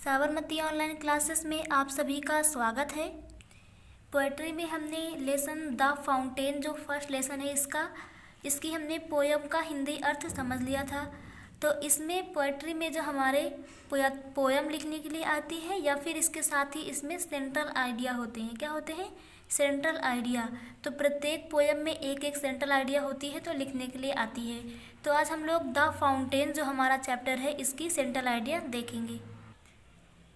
Sabarmati online classes में आप सभी का स्वागत है। पोएट्री में हमने लेसन द फाउंटेन जो फर्स्ट लेसन है इसकी हमने पोयम का हिंदी अर्थ समझ लिया था। तो इसमें पोएट्री में जो हमारे पोयम लिखने के लिए आती है या फिर इसके साथ ही इसमें सेंट्रल आइडिया होते हैं। क्या होते हैं? Central idea. तो प्रत्येक पोयम में एक एक सेंट्रल आइडिया होती है तो लिखने के लिए आती है। तो आज हम लोग द फाउंटेन जो हमारा चैप्टर है इसकी सेंट्रल आइडिया देखेंगे।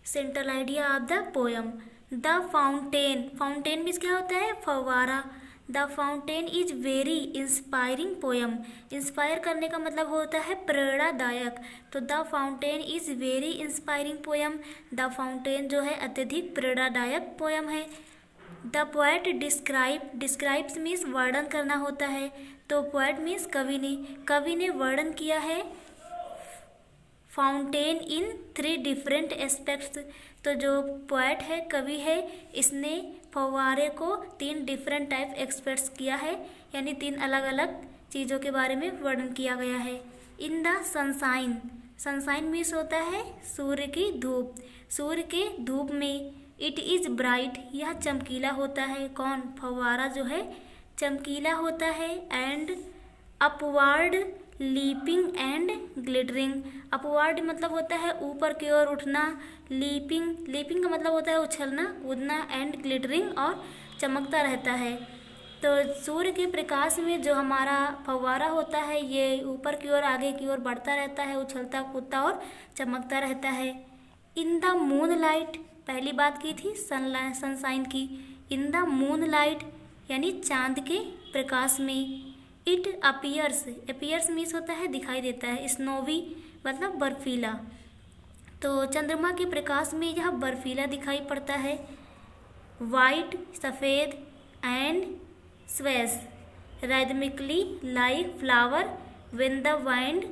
Central idea of the poem. The fountain, fountain means क्या होता है? फव्वारा। The fountain is very inspiring poem. Inspire करने का मतलब होता है प्रेरणादायक। तो the fountain is very inspiring poem. The fountain जो है अत्यधिक प्रेरणादायक पोयम है। द पोएट डिस्क्राइब्स मीन्स वर्णन करना होता है। तो पोएट मीन्स कवि ने वर्णन किया है फाउंटेन इन 3 डिफरेंट एस्पेक्ट्स। तो जो पोएट है, कवि है, इसने फव्वारे को 3 डिफरेंट टाइप एक्सपेक्ट्स किया है, यानी 3 अलग अलग चीज़ों के बारे में वर्णन किया गया है। In the sunshine, sunshine means होता है सूर्य की धूप। सूर्य के धूप में इट इज़ ब्राइट, यह चमकीला होता है। कौन? फव्वारा जो है चमकीला होता है। And upward leaping and glittering. Upward मतलब होता है ऊपर की ओर उठना। लीपिंग का मतलब होता है उछलना कूदना। एंड ग्लिटरिंग और चमकता रहता है। तो सूर्य के प्रकाश में जो हमारा फव्वारा होता है ये ऊपर की ओर आगे की ओर बढ़ता रहता है, उछलता कूदता और चमकता रहता है। इन द मून लाइट, पहली बात की थी सनशाइन की। इन द मून लाइट यानी चांद के प्रकाश में। इट अपीयर्स मीन्स होता है दिखाई देता है। स्नोवी मतलब बर्फीला। तो चंद्रमा के प्रकाश में यह बर्फीला दिखाई पड़ता है। वाइट सफ़ेद and sways rhythmically like flower when the wind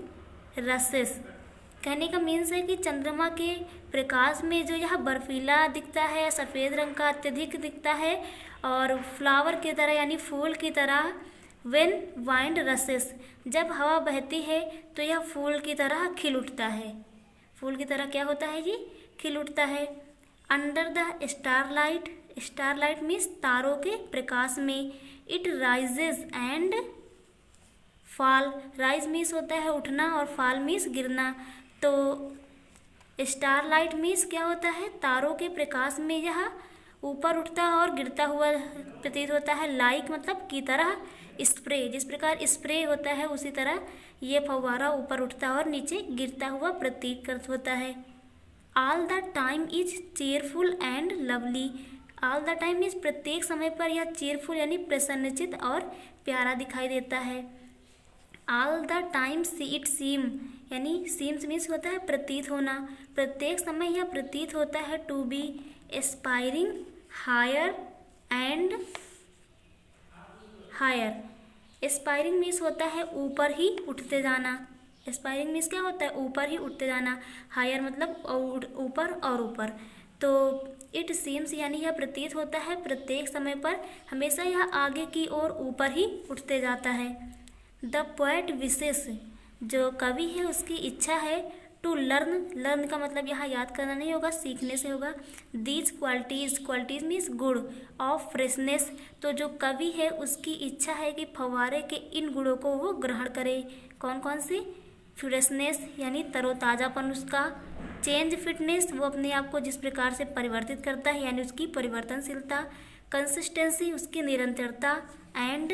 rises. कहने का मीन्स है कि चंद्रमा के प्रकाश में जो यह बर्फीला दिखता है, सफ़ेद रंग का अत्यधिक दिखता है और फ्लावर की तरह यानी फूल की तरह। When wind rushes, जब हवा बहती है तो यह फूल की तरह खिल उठता है। फूल की तरह क्या होता है? ये खिल उठता है। Under the starlight, starlight means तारों के प्रकाश में। It rises and fall, rise means होता है उठना और फॉल मीन्स गिरना। तो स्टारलाइट मीन्स क्या होता है? तारों के प्रकाश में यह ऊपर उठता और गिरता हुआ प्रतीत होता है। लाइक मतलब की तरह। स्प्रे, जिस प्रकार स्प्रे होता है उसी तरह ये फव्वारा ऊपर उठता और नीचे गिरता हुआ प्रतीत होता है। All the time is cheerful and lovely. All the time is प्रत्येक समय पर यह चेयरफुल यानी प्रसन्नचित और प्यारा दिखाई देता है। All the time it seem यानी सीम्स मीन्स होता है प्रतीत होना। प्रत्येक समय यह प्रतीत होता है to be aspiring higher and higher. Aspiring means होता है ऊपर ही उठते जाना। एस्पायरिंग मीन्स क्या होता है? ऊपर ही उठते जाना। हायर मतलब ऊपर और ऊपर। तो इट सीम्स यानी यह प्रतीत होता है प्रत्येक समय पर हमेशा यह आगे की ओर ऊपर ही उठते जाता है। द पोएट विशेस, जो कवि है उसकी इच्छा है टू लर्न का मतलब यहाँ याद करना नहीं होगा, सीखने से होगा। दीज क्वालिटीज़ मीन्स गुण ऑफ फ्रेशनेस। तो जो कवि है उसकी इच्छा है कि फव्वारे के इन गुणों को वो ग्रहण करे। कौन कौन सी? फ्रेशनेस यानी तरोताज़ापन उसका। चेंज फिटनेस, वो अपने आप को जिस प्रकार से परिवर्तित करता है यानी उसकी परिवर्तनशीलता। कंसिस्टेंसी, उसकी निरंतरता। एंड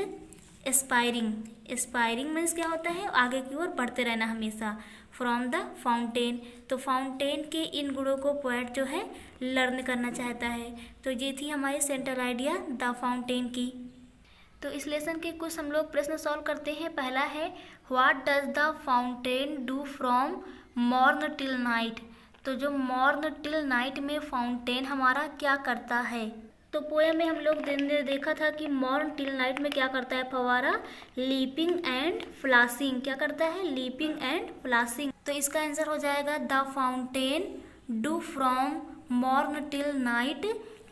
एस्पायरिंग मीन्स क्या होता है? आगे की ओर बढ़ते रहना हमेशा। फ्रॉम द फाउंटेन, तो फाउंटेन के इन गुणों को पोएट जो है लर्न करना चाहता है। तो ये थी हमारी सेंट्रल आइडिया द फाउंटेन की। तो इस लेसन के कुछ हम लोग प्रश्न सॉल्व करते हैं। पहला है what does the fountain do from morn till night. तो जो मॉर्न टिल नाइट में फाउंटेन हमारा क्या करता है? तो पोएम में हम लोग देखा था कि मॉर्न टिल नाइट में क्या करता है फव्वारा? Leaping and flashing. क्या करता है? Leaping and flashing. तो इसका आंसर हो जाएगा the fountain do from morn till night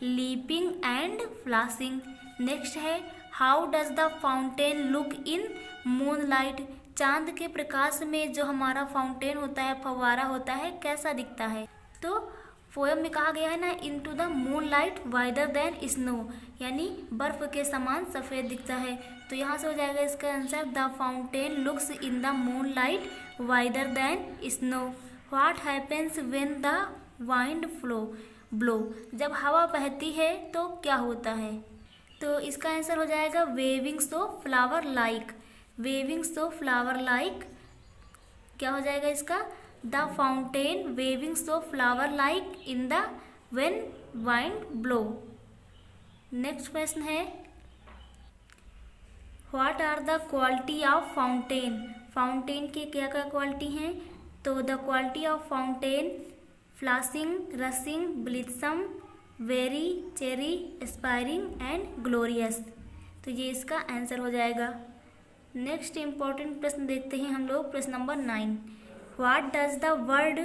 leaping and flashing. Next है how does the fountain look in moonlight. चांद के प्रकाश में जो हमारा फाउंटेन होता है, फव्वारा होता है, कैसा दिखता है? तो पोयम में कहा गया है ना, into the moon light wider than snow, यानी बर्फ के समान सफ़ेद दिखता है। तो यहाँ से हो जाएगा इसका answer, the fountain looks in the moon light wider than snow. What happens when the wind blow, जब हवा बहती है तो क्या होता है? तो इसका आंसर हो जाएगा waving so flower like. Waving so flower like क्या हो जाएगा इसका? The fountain waving so flower like in the when wind blow. Next प्रश्न है, what are the quality of fountain? Fountain की क्या क्या क्वालिटी हैं? तो the quality of fountain flashing, rushing, blithesome, weary, cheery, aspiring and glorious. तो ये इसका आंसर हो जाएगा। नेक्स्ट इंपॉर्टेंट प्रश्न देखते हैं हम लोग, प्रश्न number 9। What does the word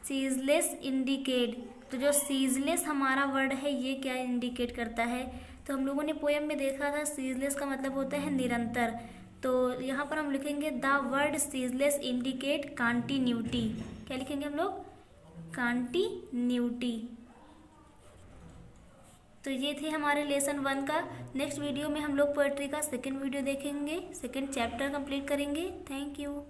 ceaseless indicate? तो जो सीजलेस हमारा वर्ड है ये क्या इंडिकेट करता है? तो हम लोगों ने पोएम में देखा था सीजलेस का मतलब होता है निरंतर। तो यहाँ पर हम लिखेंगे the word ceaseless indicate continuity. क्या लिखेंगे हम लोग? कॉन्टिन्यूटी। तो ये थे हमारे लेसन 1 का। नेक्स्ट वीडियो में हम लोग पोएट्री का सेकंड वीडियो देखेंगे, सेकंड चैप्टर कंप्लीट करेंगे। Thank you.